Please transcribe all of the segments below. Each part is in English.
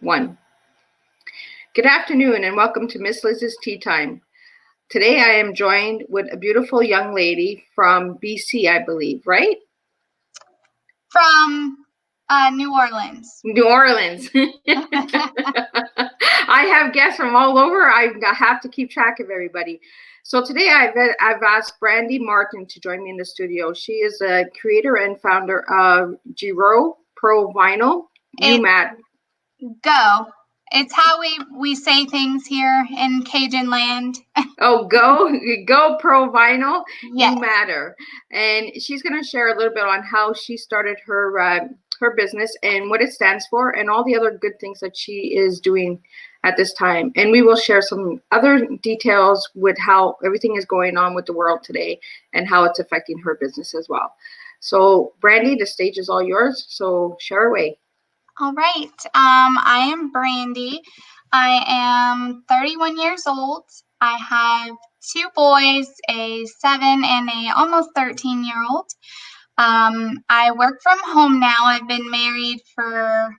One. Good afternoon and welcome to Miss Liz's Tea Time. Today I am joined with a beautiful young lady from BC, I believe, right? From New Orleans. New Orleans. I have guests from all over. I have to keep track of everybody. So today I've asked Brandy Martin to join me in the studio. She is a creator and founder of Geaux Pro Vinyl. Go. It's how we say things here in Cajun land. Oh, Geaux Pro Vinyl. Yes. You matter. And she's going to share a little bit on how she started her business and what it stands for and all the other good things that she is doing at this time. And we will share some other details with how everything is going on with the world today and how it's affecting her business as well. So Brandy, the stage is all yours. So share away. All right. I am Brandy. I am 31 years old. I have two boys, a 7 and a almost 13-year-old. I work from home now. I've been married for,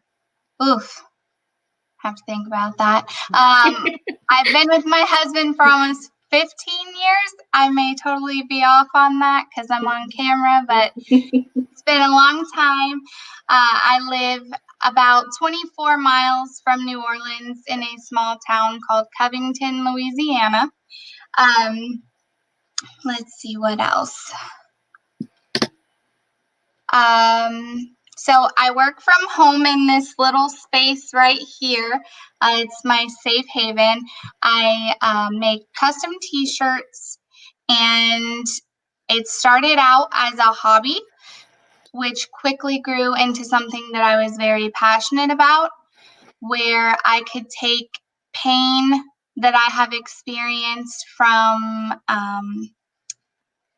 have to think about that. I've been with my husband for almost 15 years. I may totally be off on that because I'm on camera, but it's been a long time. I live about 24 miles from New Orleans in a small town called Covington, Louisiana. Let's see what else. So I work from home in this little space right here. It's my safe haven. I make custom t-shirts, and it started out as a hobby, which quickly grew into something that I was very passionate about, where I could take pain that I have experienced from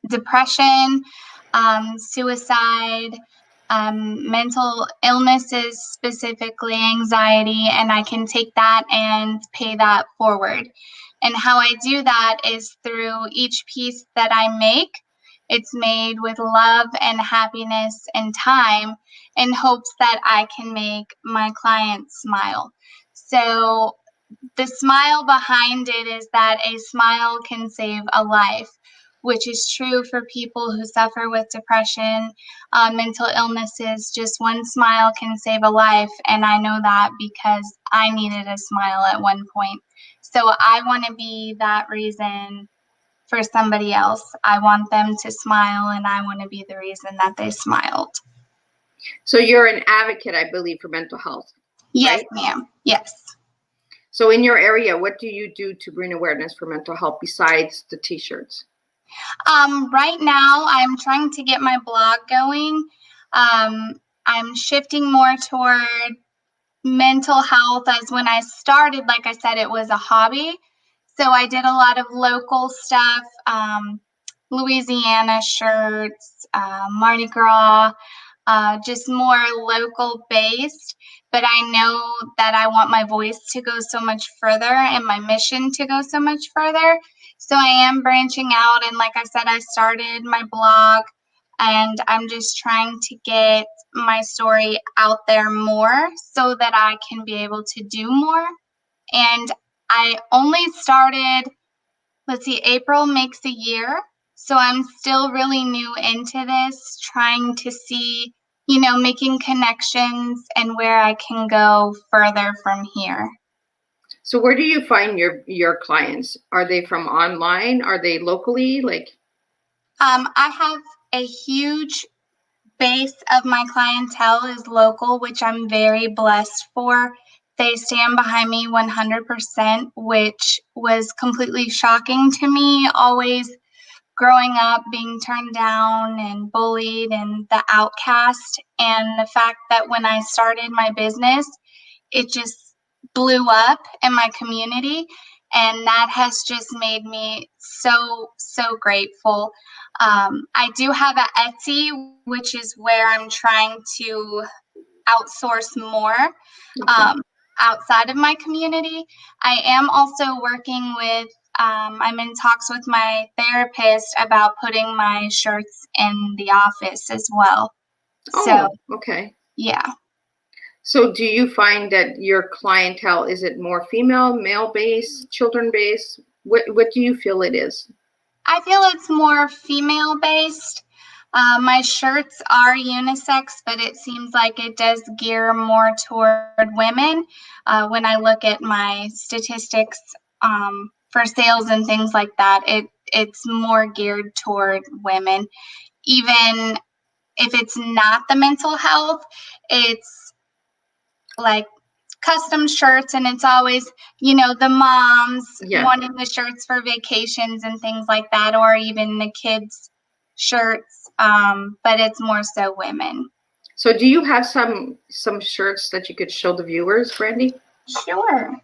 depression, suicide, mental illnesses, specifically anxiety, and I can take that and pay that forward. And how I do that is through each piece that I make. It's made with love and happiness and time in hopes that I can make my clients smile. So the smile behind it is that a smile can save a life, which is true for people who suffer with depression, mental illnesses. Just one smile can save a life, and I know that because I needed a smile at one point. So I want to be that reason for somebody else. I want them to smile, and I want to be the reason that they smiled. So you're an advocate, I believe, for mental health. Yes, right? ma'am. Yes. So in your area, what do you do to bring awareness for mental health besides the t-shirts? Right now, I'm trying to get my blog going. I'm shifting more toward mental health, as when I started, like I said, it was a hobby. So I did a lot of local stuff, Louisiana shirts, Mardi Gras, just more local based. But I know that I want my voice to go so much further and my mission to go so much further. So I am branching out. And like I said, I started my blog, and I'm just trying to get my story out there more so that I can be able to do more. And I only started, April makes a year. So I'm still really new into this, trying to see, making connections and where I can go further from here. So where do you find your clients? Are they from online? Are they locally? I have a huge base of my clientele is local, which I'm very blessed for. They stand behind me 100%, which was completely shocking to me, always growing up being turned down and bullied and the outcast. And the fact that when I started my business, it just blew up in my community. And that has just made me so, so grateful. I do have an Etsy, which is where I'm trying to outsource more. Okay. Outside of my community. I am also working with, I'm in talks with my therapist about putting my shirts in the office as well. Oh, so, okay. Yeah. So do you find that your clientele, is it more female, male based, children based? What do you feel it is? I feel it's more female based. My shirts are unisex, but it seems like it does gear more toward women. When I look at my statistics for sales and things like that, it's more geared toward women. Even if it's not the mental health, it's like custom shirts, and it's always, the moms wanting the shirts for vacations and things like that, or even the kids' shirts. But it's more so women. So do you have some shirts that you could show the viewers, Brandy? Sure.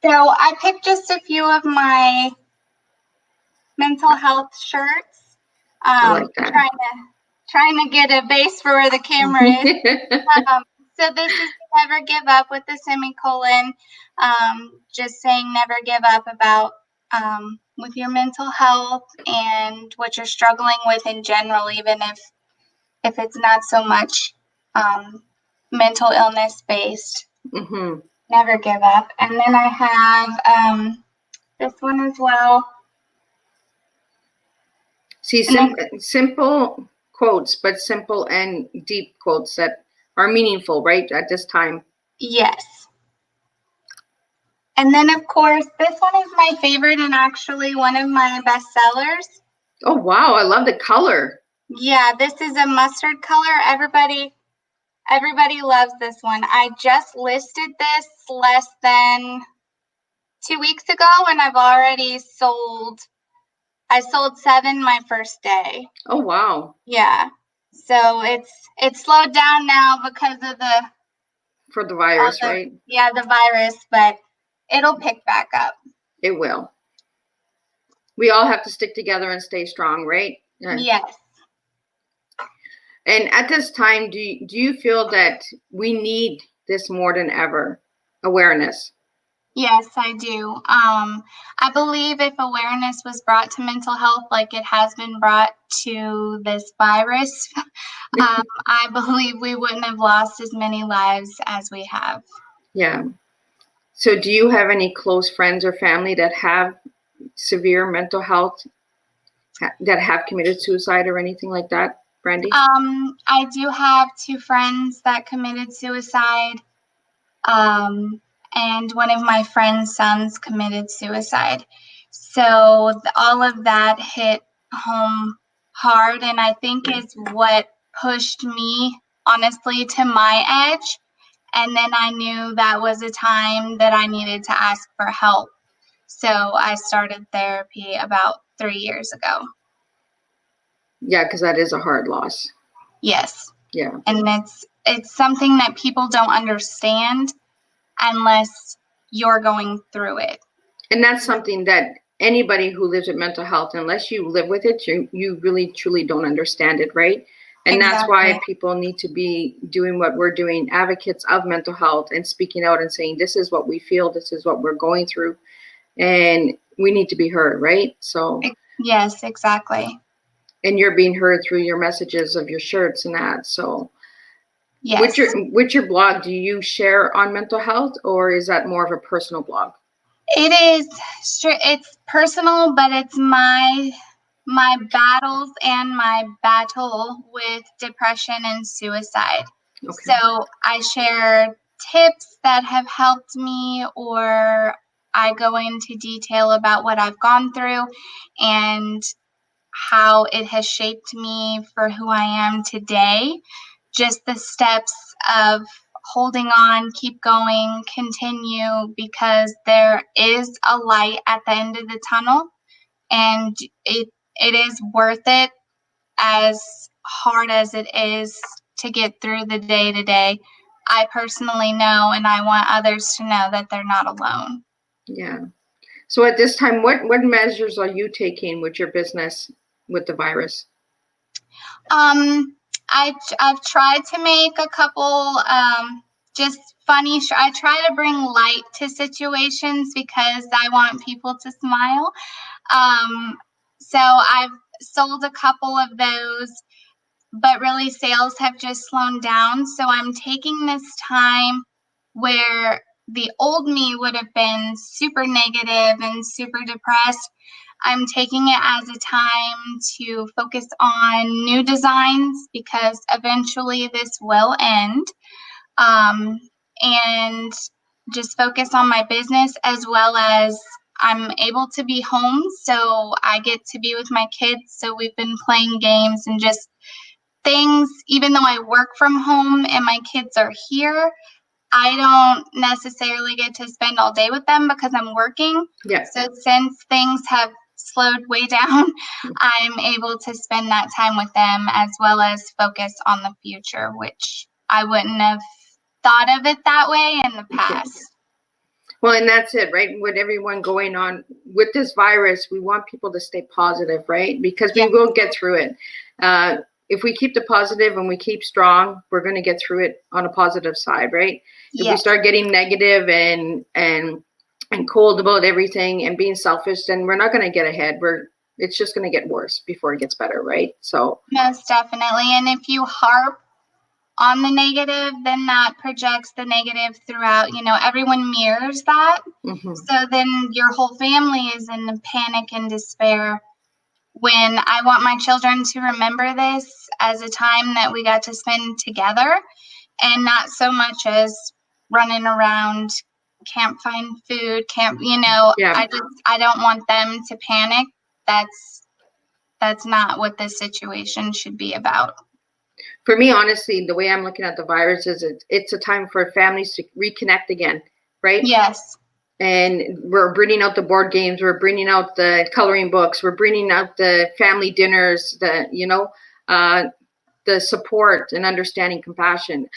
So I picked just a few of my mental health shirts. I like that. Trying to get a base for where the camera is. So this is Never Give Up with the semicolon, just saying never give up about with your mental health and what you're struggling with in general, even if it's not so much mental illness based. Mm-hmm. Never give up. And then I have this one as well. See, simple quotes, but simple and deep quotes that are meaningful, right, at this time. Yes. And then, of course, this one is my favorite and actually one of my best sellers. Oh, wow. I love the color. Yeah, this is a mustard color. Everybody loves this one. I just listed this less than 2 weeks ago, and I've already sold. I sold 7 my first day. Oh, wow. Yeah. So it's slowed down now because of for the virus, right? Yeah, the virus, but it'll pick back up. It will. We all have to stick together and stay strong, right? Yes. And at this time, do you feel that we need this more than ever, awareness? Yes, I do. I believe if awareness was brought to mental health like it has been brought to this virus, I believe we wouldn't have lost as many lives as we have. Yeah. So do you have any close friends or family that have severe mental health, that have committed suicide or anything like that, Brandy? I do have 2 friends that committed suicide. And one of my friend's sons committed suicide. So all of that hit home hard, and I think is what pushed me, honestly, to my edge. And then I knew that was a time that I needed to ask for help. So I started therapy about 3 years ago. Yeah, because that is a hard loss. Yes. Yeah. And it's something that people don't understand unless you're going through it. And that's something that anybody who lives with mental health, unless you live with it, you really truly don't understand it, right? And exactly. That's why people need to be doing what we're doing, advocates of mental health, and speaking out and saying, this is what we feel, this is what we're going through, and we need to be heard, right? So yes, exactly. And you're being heard through your messages of your shirts and that. So yes. With your blog, do you share on mental health, or is that more of a personal blog? It's personal, but it's my battles and my battle with depression and suicide. Okay. So I share tips that have helped me, or I go into detail about what I've gone through and how it has shaped me for who I am today. Just the steps of holding on, keep going, continue, because there is a light at the end of the tunnel, and it is worth it, as hard as it is to get through the day to day. I personally know, and I want others to know that they're not alone. Yeah. So at this time, what measures are you taking with your business with the virus? I've tried to make a couple just funny. I try to bring light to situations because I want people to smile. So I've sold a couple of those but really sales have just slowed down. So I'm taking this time where the old me would have been super negative and super depressed. I'm taking it as a time to focus on new designs because eventually this will end. And just focus on my business, as well as I'm able to be home, so I get to be with my kids. So we've been playing games and just things. Even though I work from home and my kids are here, I don't necessarily get to spend all day with them because I'm working. Yeah. So since things have slowed way down, I'm able to spend that time with them, as well as focus on the future, which I wouldn't have thought of it that way in the past. Well, and that's it, right? With everyone going on with this virus, we want people to stay positive, right? Because we will get through it. If we keep the positive and we keep strong, we're going to get through it on a positive side, right? If we start getting negative and cold about everything and being selfish, then we're not going to get ahead. It's just going to get worse before it gets better, right? So most definitely. And if you harp on the negative, then that projects the negative throughout. Everyone mirrors that. Mm-hmm. So then your whole family is in panic and despair. When I want my children to remember this as a time that we got to spend together, and not so much as running around, can't find food, I don't want them to panic. That's not what this situation should be about. For me, honestly, the way I'm looking at the virus is it's a time for families to reconnect again, right? Yes. And we're bringing out the board games, we're bringing out the coloring books, we're bringing out the family dinners, the support and understanding, compassion.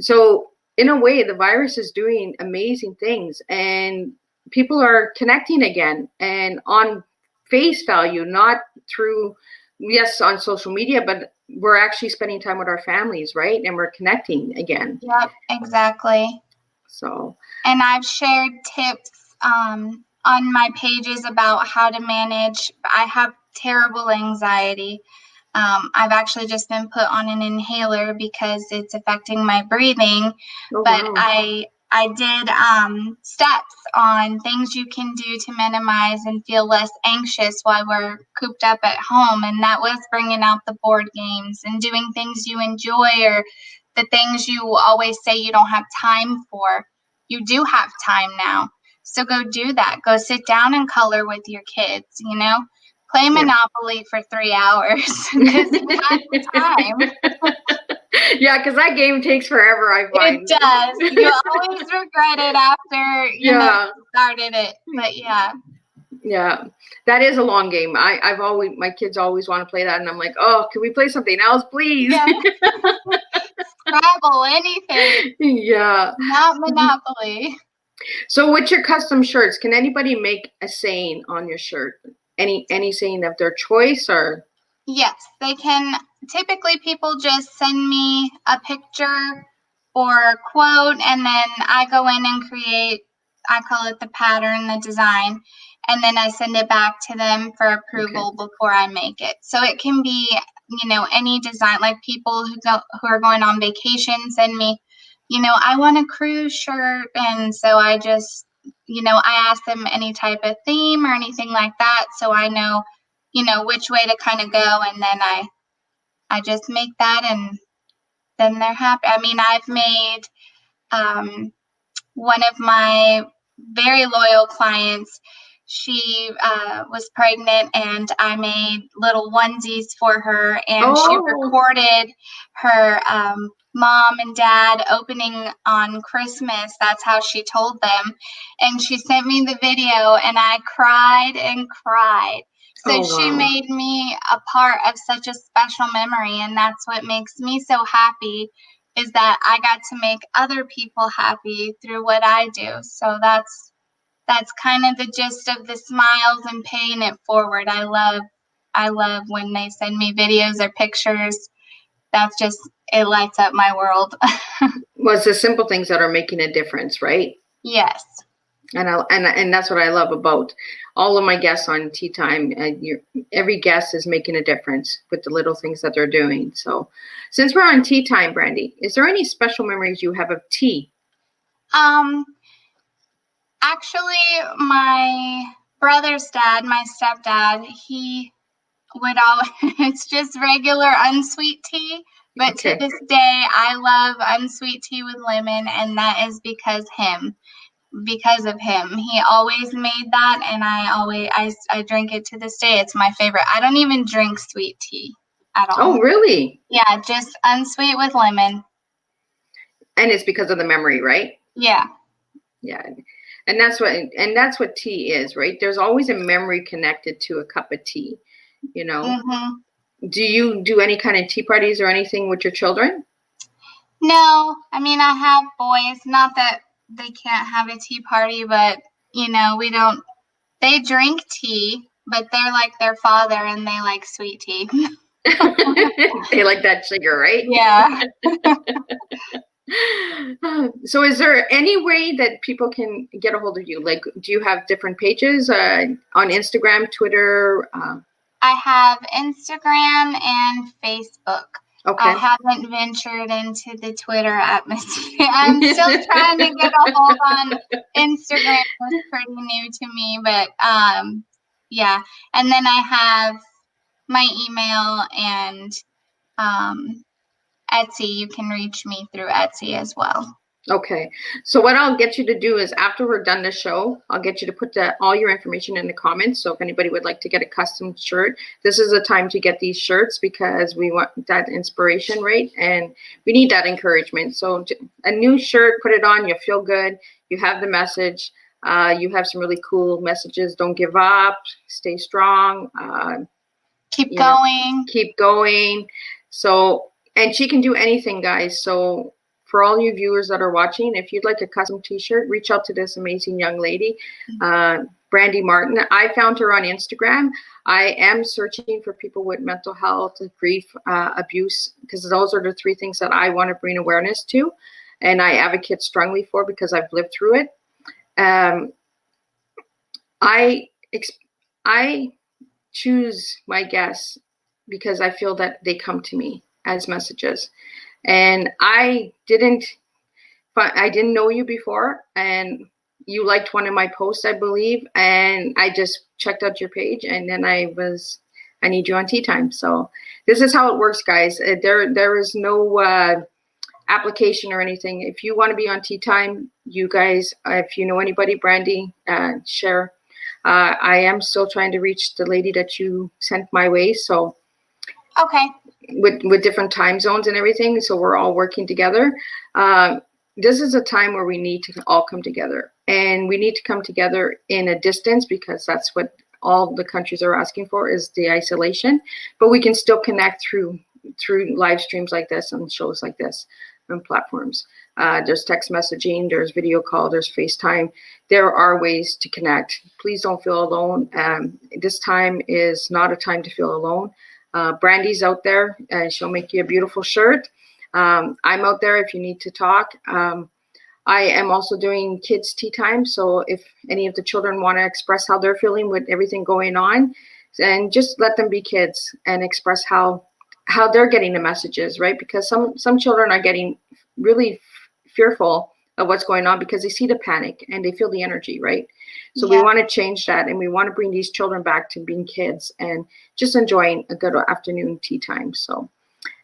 So in a way, the virus is doing amazing things, and people are connecting again, and on face value, not through, yes, on social media, but we're actually spending time with our families, right? And we're connecting again. Yep, exactly. So, and I've shared tips on my pages about how to manage. I have terrible anxiety. I've actually just been put on an inhaler because it's affecting my breathing. But wow. I did steps on things you can do to minimize and feel less anxious while we're cooped up at home. And that was bringing out the board games and doing things you enjoy, or the things you always say you don't have time for. You do have time now. So go do that. Go sit down and color with your kids, Play Monopoly for 3 hours because you have the time. Yeah, because that game takes forever, I find. It does. You always regret it after you started it. But yeah, that is a long game. My kids always want to play that, and I'm like, oh, can we play something else, please? Yeah. Scrabble, anything. Yeah. Not Monopoly. So with your custom shirts, can anybody make a saying on your shirt? Any saying of their choice, or? Yes, they can. Typically, people just send me a picture or a quote, and then I go in and create, I call it the pattern, the design, and then I send it back to them for approval before I make it. So it can be, any design. Like people who are going on vacation send me, I want a cruise shirt, and so I just, I ask them any type of theme or anything like that, so I know, which way to kind of go, and then I just make that, and then they're happy. I mean, I've made one of my very loyal clients, she was pregnant, and I made little onesies for her, and she recorded her mom and dad opening on Christmas. That's how she told them. And she sent me the video, and I cried and cried. So she made me a part of such a special memory, and that's what makes me so happy, is that I got to make other people happy through what I do. So that's kind of the gist of the smiles and paying it forward. I love when they send me videos or pictures. That's just, it lights up my world. Well, it's the simple things that are making a difference, right? Yes. And that's what I love about all of my guests on Tea Time. Every guest is making a difference with the little things that they're doing. So, since we're on Tea Time, Brandy, is there any special memories you have of tea? Actually, my brother's dad, my stepdad, he would always, it's just regular unsweet tea. But Okay. to this day, I love unsweet tea with lemon, and that is because of him. He always made that, and I drink it to this day. It's my favorite. I don't even drink sweet tea at all. Oh, really? Yeah, just unsweet with lemon. And it's because of the memory, right? Yeah. Yeah. And that's what tea is, right? There's always a memory connected to a cup of tea, you know. Mm-hmm. Do you do any kind of tea parties or anything with your children? No, I mean, I have boys. Not that they can't have a tea party, but we don't. They drink tea, but they're like their father, and they like sweet tea. They like that sugar, right? Yeah. So is there any way that people can get a hold of you? Like, do you have different pages on Instagram, Twitter? I have Instagram and Facebook. Okay. I haven't ventured into the Twitter atmosphere. I'm still trying to get a hold on Instagram. It's pretty new to me, but yeah. And then I have my email and Etsy. You can reach me through Etsy as well. Okay. So what I'll get you to do is after we're done the show, I'll get you to put all your information in the comments. So if anybody would like to get a custom shirt, this is the time to get these shirts because we want that inspiration, right? And we need that encouragement. So a new shirt, put it on, you feel good. You have the message. You have some really cool messages. Don't give up. Stay strong. Keep going. Keep going. So, and she can do anything, guys. So for all you viewers that are watching, if you'd like a custom t-shirt, reach out to this amazing young lady, Brandy Martin. I found her on Instagram. I am searching for people with mental health, grief, abuse, because those are the three things that I want to bring awareness to, and I advocate strongly for because I've lived through it. I choose my guests because I feel that they come to me as messages. And I didn't know you before, and you liked one of my posts, I believe, and I just checked out your page, and then I need you on Tea Time. So this is how it works, guys. There is no application or anything. If you want to be on Tea Time, you guys, if you know anybody, Brandy, share. I am still trying to reach the lady that you sent my way. So okay. With different time zones and everything, so we're all working together. This is a time where we need to all come together, and we need to come together in a distance because that's what all the countries are asking for is the isolation. But we can still connect through live streams like this and shows like this and platforms. There's text messaging, there's video call, there's FaceTime. There are ways to connect. Please don't feel alone. This time is not a time to feel alone. Brandy's out there, and she'll make you a beautiful shirt. I'm out there if you need to talk. I am also doing kids' tea time. So if any of the children want to express how they're feeling with everything going on, and just let them be kids and express how they're getting the messages, right? Because some children are getting really fearful of what's going on because they see the panic and they feel the energy, right? So we want to change that, and we want to bring these children back to being kids and just enjoying a good afternoon tea time. So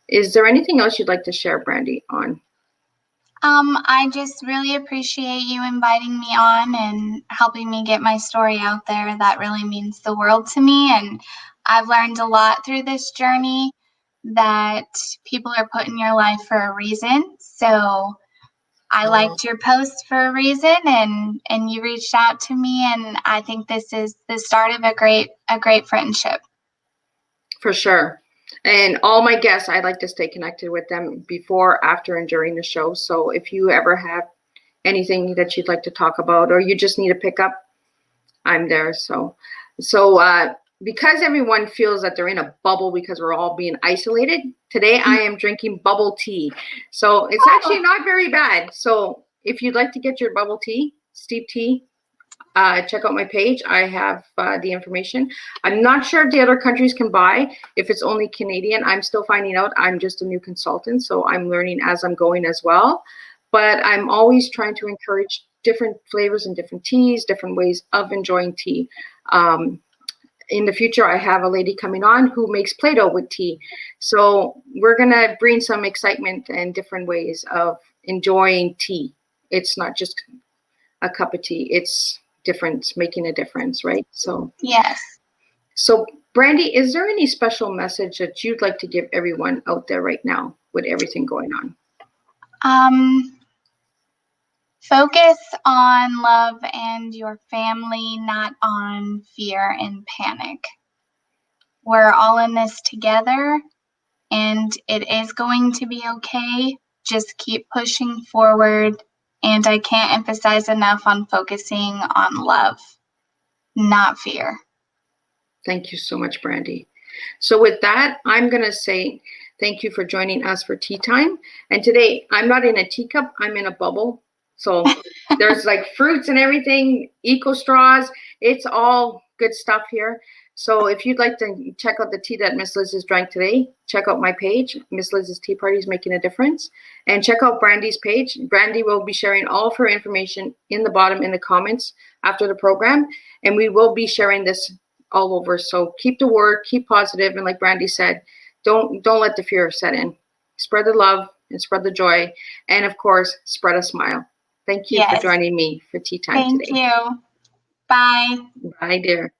is there anything else you'd like to share, Brandy, on? I just really appreciate you inviting me on and helping me get my story out there. That really means the world to me, and I've learned a lot through this journey that people are put in your life for a reason. So I liked your post for a reason, and you reached out to me, and I think this is the start of a great friendship. For sure. And all my guests, I like to stay connected with them before, after, and during the show. So if you ever have anything that you'd like to talk about, or you just need a pickup, I'm there. So because everyone feels that they're in a bubble because we're all being isolated, today I am drinking bubble tea. So it's actually not very bad. So if you'd like to get your bubble tea, steep tea, check out my page. I have the information. I'm not sure if the other countries can buy, if it's only Canadian. I'm still finding out. I'm just a new consultant, so I'm learning as I'm going as well. But I'm always trying to encourage different flavors and different teas, different ways of enjoying tea. In the future, I have a lady coming on who makes Play-Doh with tea. So we're going to bring some excitement and different ways of enjoying tea. It's not just a cup of tea. It's difference, making a difference, right? So Yes. So Brandy, is there any special message that you'd like to give everyone out there right now with everything going on? Focus on love and your family, not on fear and panic. We're all in this together, and it is going to be okay. Just keep pushing forward. And I can't emphasize enough on focusing on love, not fear. Thank you so much, Brandy. So with that, I'm going to say thank you for joining us for Tea Time. And today, I'm not in a teacup, I'm in a bubble. So there's like fruits and everything, eco straws. It's all good stuff here. So if you'd like to check out the tea that Miss Liz has drank today, check out my page, Miss Liz's Tea Party is Making a Difference. And check out Brandy's page. Brandy will be sharing all of her information in the bottom in the comments after the program. And we will be sharing this all over. So keep the word, keep positive, and like Brandy said, don't let the fear set in. Spread the love and spread the joy, and of course, spread a smile. Thank you for joining me for Tea Time today. Thank you. Bye. Bye, dear.